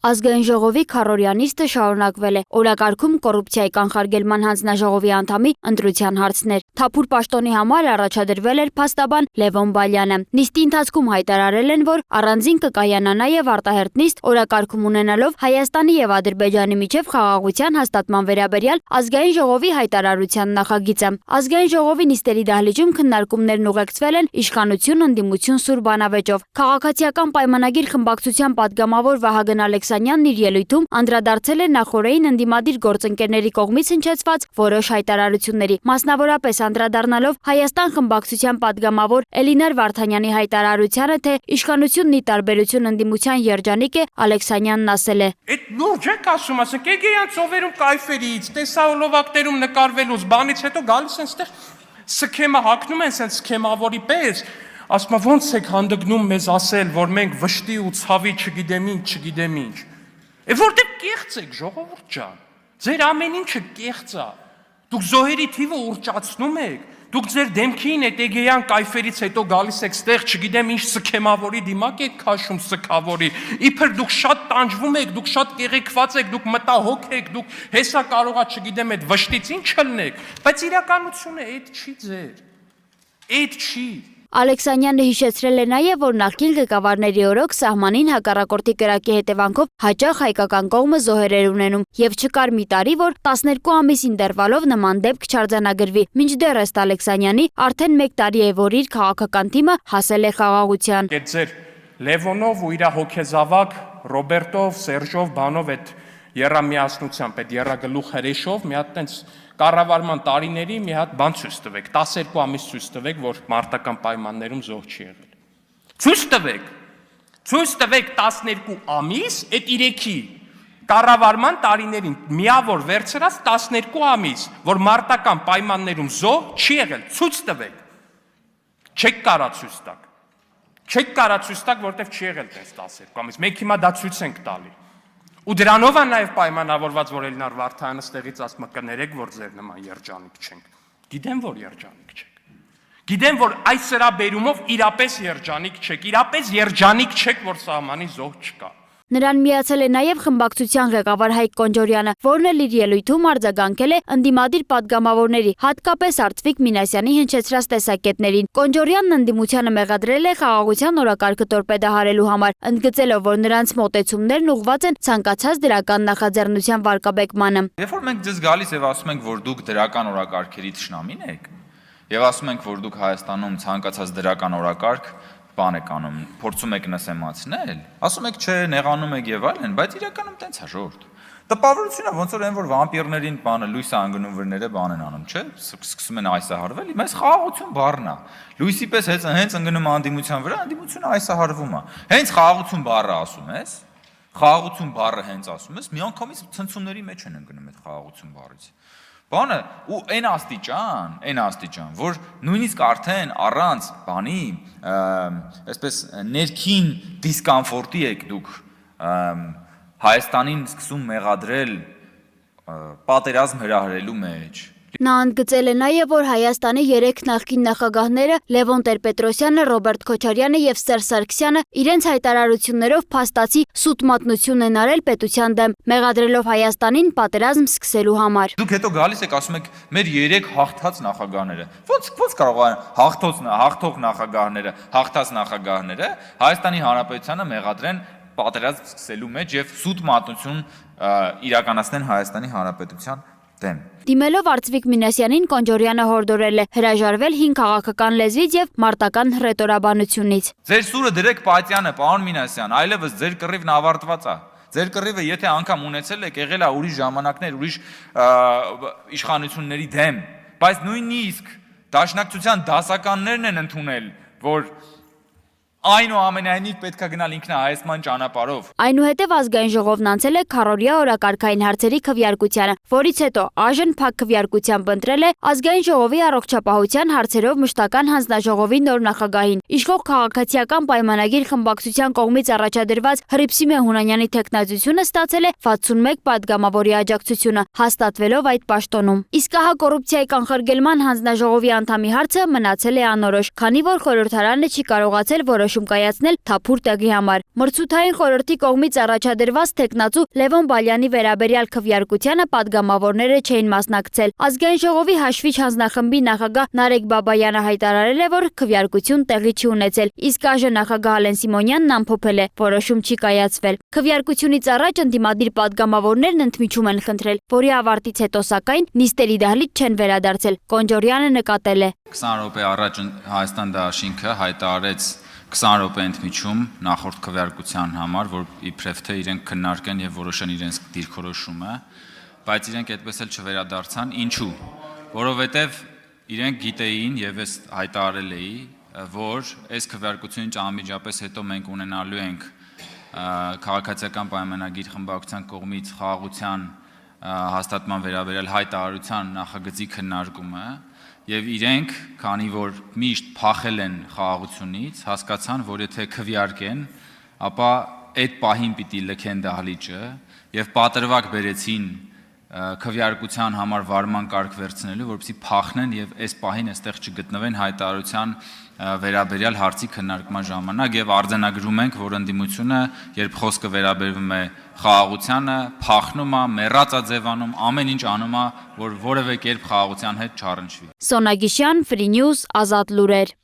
Ազգային ժողովի քառօրյա նիստը շարունակվել է։ Օրակարգում կոռուպցիայի կանխարգելման հանձնաժողովի անդամի ընտրության հարցներ։ Թափուր պաշտոնի համար առաջադրվել էր փաստաբան Լևոն Բալյանը։ Նիստի ընթացքում հայտարարել են, որ առանձին կկայանա նաև արտահերթ նիստ օրակարգում ունենալով Հայաստանի եւ Ադրբեջանի միջև խաղաղության հաստատման վերաբերյալ ազգային ժողովի հայտարարության նախագիծը։ Ազգային ժողովի նիստերի դահլիճում քննարկումներն ուղեկցվել են իշխանություն, ընդդիմություն սուր բանավեճով։ Քաղաքացիական պայմանագիր խմբակցության падգամավոր Վահագն Ալեքսանյանն իր ելույթում անդրադարձել է նախորդին ընդդիմադիր գործընկերների կողմից հնչեցված որոշ հայտարարությունների, մասնավորապես անդրադառնալով Հայաստան խմբակցության падգամավոր Էլինար Վարդանյանի հայտարարությանը, թե իշխանությունն ի տարբերություն ընդդիմության երջանիկ է, Ալեքսանյանն ասել է. Այդ լուրջ եք ասում, ասենք եկեյան ծովերում կայֆերից, տեսահոլովակներում նկարվելուց, բանից հետո գալիս են ստեղ սքեմը հագնում են սենց սքեմավորի պես, ասում ոնց եք հանդգնում մեզ ասել, որ մենք վշտի ու ցավի չգիտեմ ինչ, որտեղ կեղծ եք ժողովուրդ ջան, ձեր ամեն ինչը կեղծ է, դուք զոհերի թիվը ուռճացնում եք, դուք ձեր դեմքին այդ էգեյան կայֆերից հետո գալիս եք ստեղ չգիտեմ ինչ սքեմավորի դիմակ եք քաշում սքավորի, իբր դուք շատ տանջվում եք, դուք շատ կեղեքված եք, դուք մտահոգ եք, դուք հեսա կարողա չգիտեմ այդ վշտից ինչ չլնեք, բայց իրականությունը այդ չի ձեր, այդ չի։ Ալեքսանյանը հիշեցրել է նաև, որ նախկին ղեկավարների օրոք սահմանին հակառակորդի կրակի հետևանքով հաճախ հայկական կողմը զոհեր էր ունենում եւ չկար մի տարի, որ 12 ամիս ինտերվալով նման դեպք չարձանագրվի։ Մինչդեռ ըստ Ալեքսանյանի արդեն 1 տարի է, որ իր քաղաքական թիմը հասել է խաղաղության։ Այդ ձեր Լևոնով ու իր հոգեզավակ Ռոբերտով, Սերժով, բանով այդ երամիասնությամբ, այդ երագլուխ հրեշով մի հատ տենց կառավարման տարիների մի հատ բան ցույց տվեք, 12 ամիս ցույց տվեք, որ մարտական պայմաններում զոհ չի եղել։ Ցույց տվեք 12 ամիս այդ 3-ի կառավարման տարիներին միավոր վերցրած 12 ամիս, որ մարտական պայմաններում զոհ չի եղել, ցույց տվեք։ Չեք կարա ցույց տակ։ Չեք կարա ցույց տակ, որտեվ չի եղել տես 12 ամիս։ Մենք հիմա դա ցույց ենք տալի։ Ու դրանով է նաև պայմանավորված, որ Էլինար Վարդանյանը ստեղից ասում է կներեք, որ ձեր նման երջանիկ չենք։ Գիտեմ, որ երջանիկ չեք։ Գիտեմ, որ այս սրա բերումով իրապես երջանիկ չեք, որ սահմանի զոհ չկա։ Նրան միացել է նաև խմբակցության ղեկավար Հայկ Կոնջորյանը, որն էլ իր ելույթում արձագանքել է ընդդիմադիր падգամավորների, հատկապես Արծվիկ Մինասյանի հնչեցրած տեսակետներին։ Կոնջորյանն ընդդիմությանը մեղադրել է խաղաղության օրակարգը տորպեդահարելու համար, ընդգծելով, որ նրանց մոտեցումներն ուղղված են ցանկացած դրական նախաձեռնության վարկաբեկմանը։ Երբ որ մենք ձեզ գալիս եւ ասում ենք, որ դուք դրական օրակարգերի թշնամին եք, եւ ասում ենք, որ դուք Հայաստանում ցանկացած դրական օրակարգ բան եք անում, փորձում եք նսեմացնել, ասում եք չէ, նեղանում եք եւ այլն, բայց իրականում տենց է ժողովուրդ։ Տպավորությունը ոնց որ այն որ վամպիրներին բանը լույսը անգնում վրները բան են անում, չէ՞, սկսում են այսահարվել, մեզ խաղաղություն բառն է։ Լույսի պես հենց ընկնում անդիմության վրա, անդիմությունը այսահարվում է։ Հենց խաղաղություն բառը ասում ես, խաղաղություն բառը հենց ասում ես, միանգամից ցնցումների մեջ են ընկնում այդ խաղաղություն բառից։ Բանը ու այն աստիճան, որ նույնիսկ արդեն առանց բանի, այսպես ներքին դիսկոմֆորտի եք դուք Հայաստանին սկսում մեղադրել պատերազմ հրահրելու մեջ։ Նա ընդգծել է նաև, որ Հայաստանի 3 նախկին նախագահները Լևոն Տեր-Պետրոսյանը, Ռոբերտ Քոչարյանը եւ Սերժ Սարգսյանը իրենց հայտարարություններով փաստացի սուտ մատնություն են արել պետության դեմ, մեղադրելով Հայաստանին պատերազմ սկսելու համար։ Դուք հետո գալիս եք ասում եք մեր 3 հաղթած նախագահները։ Ոնց կարող են հաղթող նախագահները, հաղթած նախագահները Հայաստանի Հանրապետությանը մեղադրեն պատերազմ սկսելու մեջ եւ սուտ մատնություն իրականացնեն Հայաստանի Հանրապետության դեմ։ Դիմելով Արծվիկ Մինասյանին, Կոնջորյանը հորդորել է հրաժարվել հին քաղաքական լեզվից եւ մարտական հռետորաբանությունից։ Ձեր սուրը դրեք Պատյանը, պարոն Մինասյան, այլևս ձեր կռիվն ավարտված է։ Ձեր կռիվը եթե անգամ ունեցել եք, եղել է ուրիշ ժամանակներ, ուրիշ իշխանությունների դեմ, բայց նույնիսկ դաշնակցության դասականներն են ընդունել, որ այնուամենայնիվ պետք է գնալ ինքնահայեցման ճանապարհով։ Այնուհետև ազգային ժողովն անցել է քառօրյա օրակարգային հարցերի քվեարկությանը, որից հետո այժմ փակ քվեարկությամբ ընտրել է ազգային ժողովի առողջապահության հարցերով մշտական հանձնաժողովի նոր նախագահին։ Իշխող քաղաքացիական պայմանագիր խմբակցության կողմից առաջադրված Հռիփսիմե Հունանյանի թեկնածությունը ստացել է 61 падգամավորի աջակցությունը, հաստատվելով այդ պաշտոնում։ Իսկ ահա կոռուպցիայի կանխարգելման հանձնաժողովի անդամի հարցը մնացել է անորոշ, քանի որ խորհրդարանը չի կարողացել որոշ որոշում կայացնել թափուր տեղի համար։ Մրցութային խորհրդի կողմից առաջադրված տեխնացու Լևոն Բալյանի վերաբերյալ քվեարկությանը падգամավորները չէին մասնակցել։ Ազգային ժողովի հաշվիչ հանձնախմբի նախագահ Նարեկ Բաբայանը հայտարարել է, որ քվեարկություն տեղի չի ունեցել, իսկ այժմ նախագահ Ալեն Սիմոնյանն ամփոփել է, որոշում չի կայացվել։ Քվեարկությունից առաջ ընդդիմադիր падգամավորներն ընդմիջում են խնդրել, որի ավարտից հետո սակայն նիստերի դահլիճ չեն վերադարձել։ Կոնջորյանը նկատել է. 20 րոպե առաջ Հայաստան դաշինքը հայտարարեց 20 րոպե ընդմիջում նախորդ քվեարկության համար, որ իբրև թե իրենք քննարկեն եւ որոշեն իրենց դիրքորոշումը, բայց իրենք այդպես էլ չվերադարձան։ Ինչու՞։ Որովհետեւ իրենք գիտեին եւ ես հայտարարել էի, որ այս քվեարկությունից անմիջապես հետո մենք ունենալու ենք քաղաքացիական պայմանագիր խմբակցության կողմից խաղաղության հաստատման վերաբերյալ հայտարարության նախագծի քննարկումը եւ իրենք, քանի որ միշտ փախել են խաղաղությունից, հասկացան, որ եթե քվեարկեն, ապա այդ պահին պիտի լքեն դահլիճը եւ պատրվակ բերեցին քվեարկության համար վարման կարգ վերցնելու, որպեսզի փախնեն եւ այս պահին այստեղ չգտնվեն հայտարարության վերաբերյալ հարցի քննարկման ժամանակ եւ արձանագրում ենք, որ ընդդիմությունը, երբ խոսքը վերաբերվում է խաղաղությանը, փախնում է, մեռած է ձևանում, ամեն ինչ անում է, որ որևէ կերպ խաղաղության հետ չառնչվի։ Սոնա Գիշյան, Free News, Ազատ լուրեր։